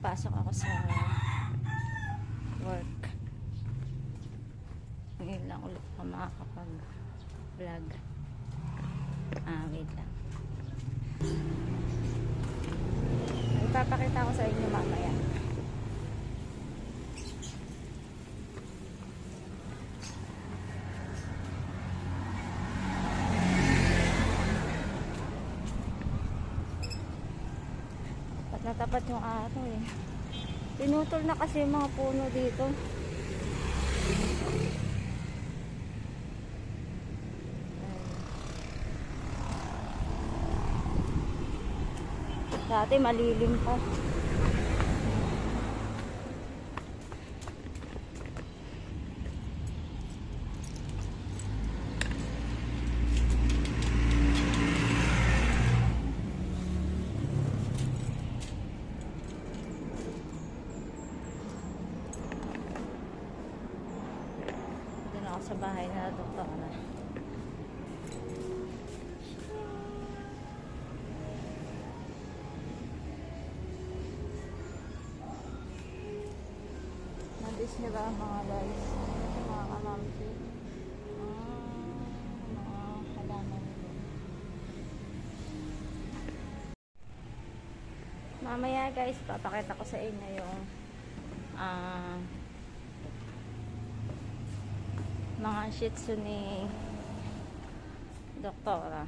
papasok ako sa work. Ngayon lang ulit ako makakapag-vlog. Wait lang. Ipapakita ko sa inyo mamaya. Natapat yung araw eh. Pinutol na kasi yung mga puno dito. Dati malilim pa. Sa bahay na doktor na. Nandis niya ba mga guys? Mga kamamsi? Mga halaman nito. Mamaya guys, papakita ko sa inyo yung mga shih tzu ni doktora.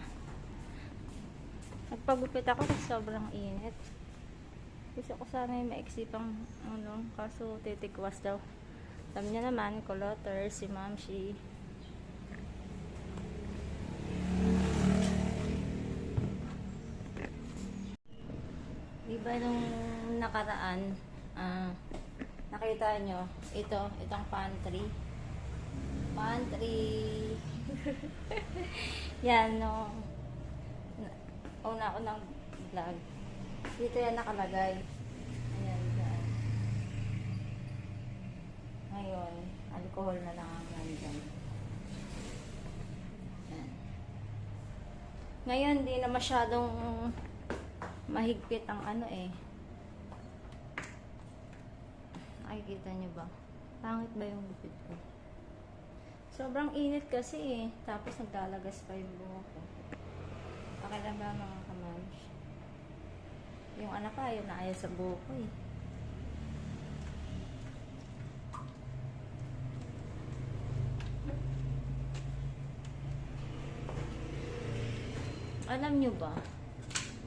Nagpagupit ako kasi sobrang init. Gusto ko sana yung maiksi pang kaso titikwas daw. Alam niya naman, kulotter, si Mamshi. Diba nung nakaraan, nakita nyo, itong pantry. Yan, no. Una ko ng vlog. Dito yan nakalagay. Ayan, dyan. Ngayon, alcohol na lang ang nandyan. Ayan. Ngayon, di na masyadong mahigpit ang Nakikita nyo ba? Pangit ba yung gupit ko? Sobrang init kasi eh. Tapos naglalagas pa yung buhok ko. Okay lang ba mga kamams? Yung anak ko ayaw na ayaw sa buhok ko eh. Alam nyo ba?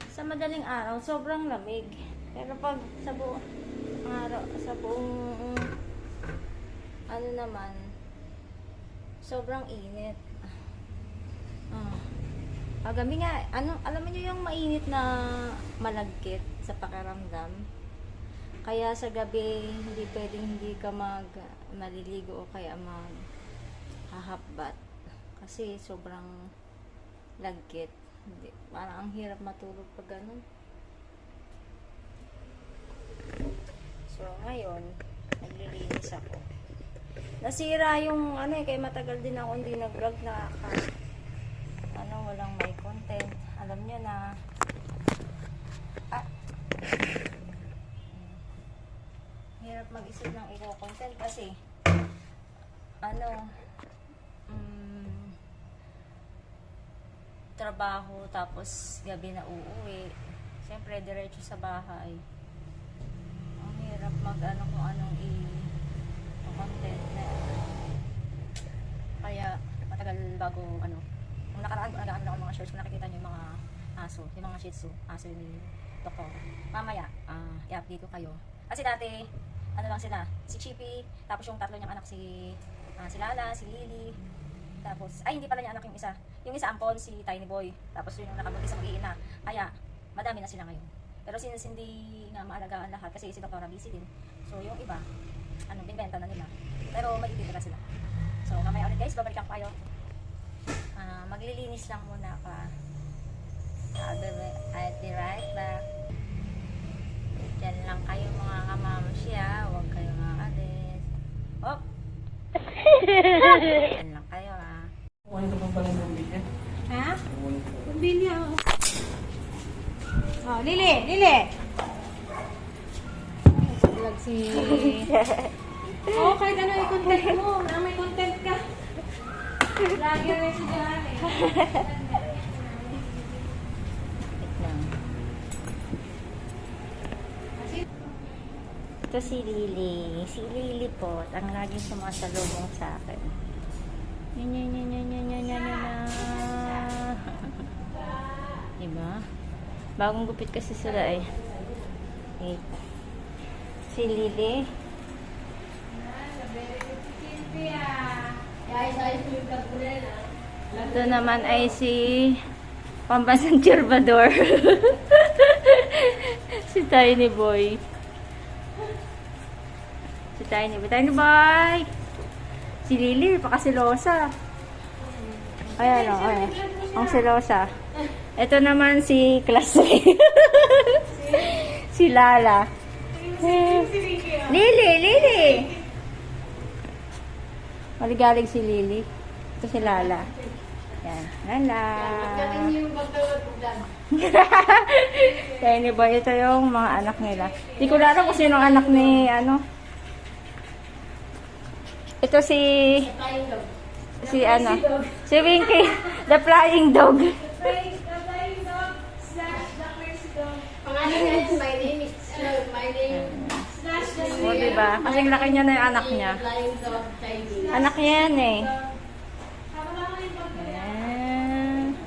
Sa madaling araw, sobrang lamig. Pero pag sa buong araw, sa buong naman, sobrang init. Gabi nga, alam niyo yung mainit na malagkit sa pakiramdam. Kaya sa gabi, hindi pwedeng hindi ka maliligo o kaya hahapbat. Kasi sobrang lagkit. Parang ang hirap matulog pag ganun. So, ngayon, naglilinis ako. Nasira yung kaya matagal din ako hindi nag-vlog na walang may content. Alam niyo na hirap mag-isip ng i-content kasi trabaho tapos gabi na uuwi. Siyempre diretso sa bahay. Ang hirap kung anong content na kaya matagal bago nung nakaraan ako mga shorts kung nakikita nyo yung mga aso, yung mga shih tzu, aso ni doktor. Mamaya, i-update ko kayo. Kasi dati, lang sila, si Chippy, tapos yung tatlo niyang anak si Lala, si Lily, tapos, hindi pala niya anak yung isa. Yung isa ampon, si Tiny Boy, tapos yung nakabuntis ang mag-iina. Kaya, madami na sila ngayon. Pero since hindi nga maalagaan lahat, kasi si doktora busy din. So, yung iba, binibenta na nila. Pero magtitira sila. So, mamaya ulit guys, babalikan ko kayo. Maglilinis lang muna pa. I'll be right back. Diyan lang kayo mga kamamsya. Huwag kayo maalis. Hop! Diyan lang kayo Kuhanin ka pa pala ng bumbilya? Ha? Bumbilya ako. Lili! Lili! Si... Oo, kahit ano yung content mo. Na may content ka. Vlogger na si Johan eh. Ito si Lily. Si Lily po, ang laging sumasalubong sa akin. Yan. Diba? Bagong gupit kasi sila eh. Wait. Si Lily. Ito naman ay si Pambansang Turbador. Si Tiny Boy. Si Tiny Boy. Tiny Boy! Si Lily, pakasilosa. Ayan o, ayan. Ang silosa. Ito naman si Class 3. Si Lala. Lily! Maligalig si Lily. Ito si Lala. Yan. Lala. Tiny Boy. Ito yung mga anak nila. Hindi ko alam kung sino ang anak ni ano. Ito si ano. Si Winky. The Flying Dog. Pangalan niya is my name is my name O, diba? Kasing laki niya na yung anak niya. Flying Dog Tidy. Anak niya yan eh. Ayan.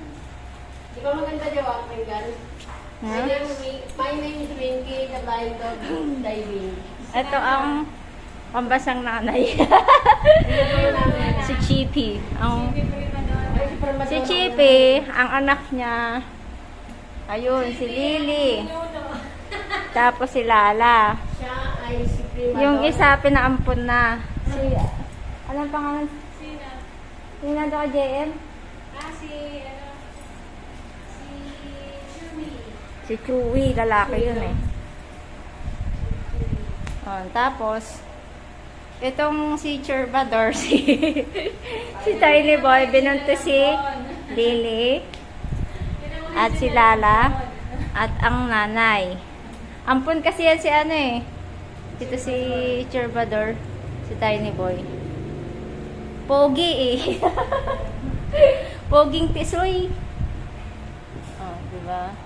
Di ba maganda Jowa? Pinggan? Huh? My name is Winky, the Flying Dog Diving. Ito ang pambasang nanay. Si Chippy. Si Chippy, ang anak niya. Ayun, si Lily. Tapos si Lala. Siya ay si Prima Yung Dog. isa, pinaampun na. Si, anong pangalan? Sino daw ka, JM? Si Chewy, lalaki yun eh. Oh, tapos, itong si Turbador, si Tiny Boy, binunto si Lily, at si Lala, at ang nanay. Ampun kasi yan si ano eh. Ito si Turbador, si Tiny Boy. Pogi eh. Poging tisoy. Oh, diba?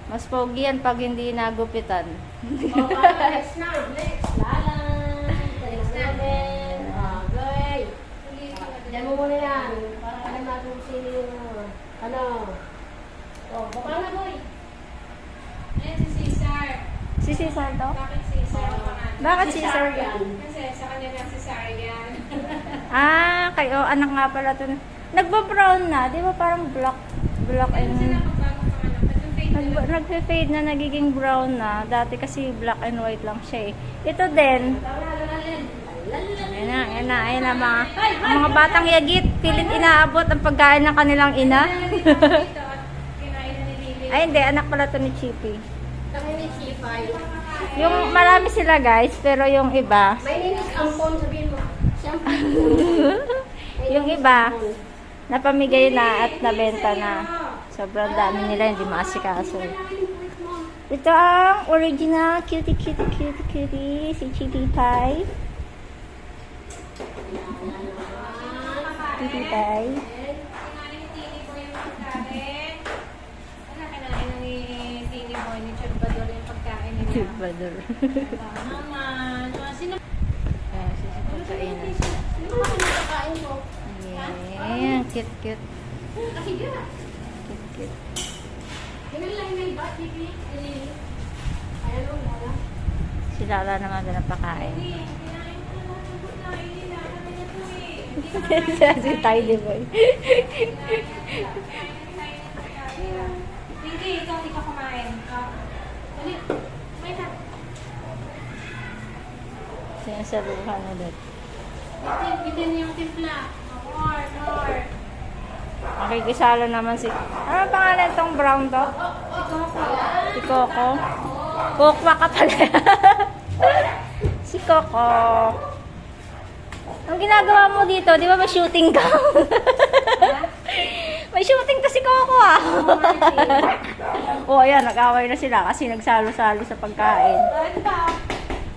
Mas pogi yan pag hindi nagupitan. Next na. Next. Lala. Next natin. Okay. Diyan mo muna yan. Para alam natin kung sino yung ano. Oh, baba na boy. Ayan si Cesar. Si Cesar to? Bakit Cesar ang pangalan? Bakit Cesar yan? Kasi sa kanya lang si Sarian. Ah, kayo, anak nga pala to. Nagba-brown na, di ba parang black Ano sila and... magbago pangalan? Nag-fade na lang. Nagpe-fade na, nagiging brown na. Dati kasi black and white lang siya eh. Ito din. Ayan na mga batang yagit. Pilit inaabot ang pagkain ng kanilang ina. Dito at kinain na ni Lily. Ay hindi, anak pala to ni Chippy. Kami ni Chifay. Yung marami sila guys, pero yung iba, My name is Ampon. Sabihin mo. Siyempre. yung iba, napamigay na at nabenta na. Sobrang dami nila, hindi maasikaso. Ito ang original cutie, si Chippy Pie. Cutie Pie. Kinain ni Tini Boy yung pagkain. Wala, kinain na ni Tini Boy ni Churbador yung pagkain nila. Turbador. Naman. Sino? Ayan, sisipagkain na sila. Sino ba kinakain ko? Ayan, cute. Kasi gano'n. Cute. Tingnan lang may bat, Bibi. Ayan o, wala. Si Lala naman na napakain. Kinain ko na lang yung pagkain nila. Kami na po eh. Siya si Tiny Boy. Hindi, ikaw hindi ka kumain. Dali, kumain ka. Sinasaluhan ulit. Bitin yung timpla. More. Makikisalo naman si... Ano pangalan tong brown to? Si Coco. Kokwa ka pala. Si Coco. Ang ginagawa mo dito, di ba ba shooting ka? May shooting to si Coco ah. O ayan, nag-away na sila kasi nagsalo-salo sa pagkain. Ano ba?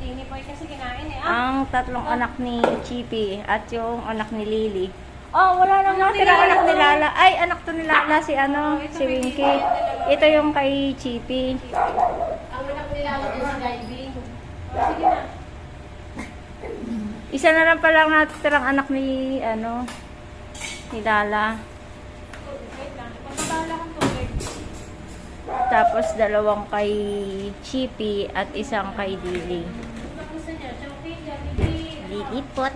Tini boy kasi kinain eh. Ang tatlong anak ni Chippy at yung anak ni Lily. Oh, wala nang natira anak ni Lala. Ay, anak to ni Lala si ano, si Winky. Ito yung kay Chippy. Ang anak nila doon si diving. Sige na. Isa na lang palang natitirang anak ni ano, ni Lala. Wait lang. Pagkabala kang tubig. Tapos dalawang kay Chippy at isang kay Lily. Gusto niya. Choking, Jollibee. Lilipot.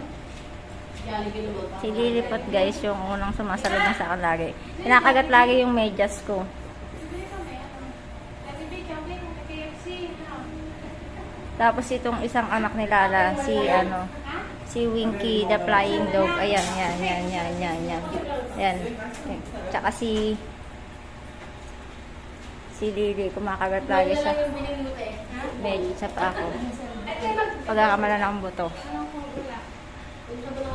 Jollibee naman. Si Lilipot guys, yung unang sumasalubong sa akin lagi. Kinakagat lagi yung medyas ko. Bibili kami, ano? Jollibee, choking, KFC. Ano? Tapos itong isang anak ni Lala, si ano, si Winky the Flying Dog. Ayan, yan. Ayan. Tsaka si Lily, kumakagat lagi sa Yung binili mo, te. medyo sa pa ako. Pagkakamala ng buto. Yung sa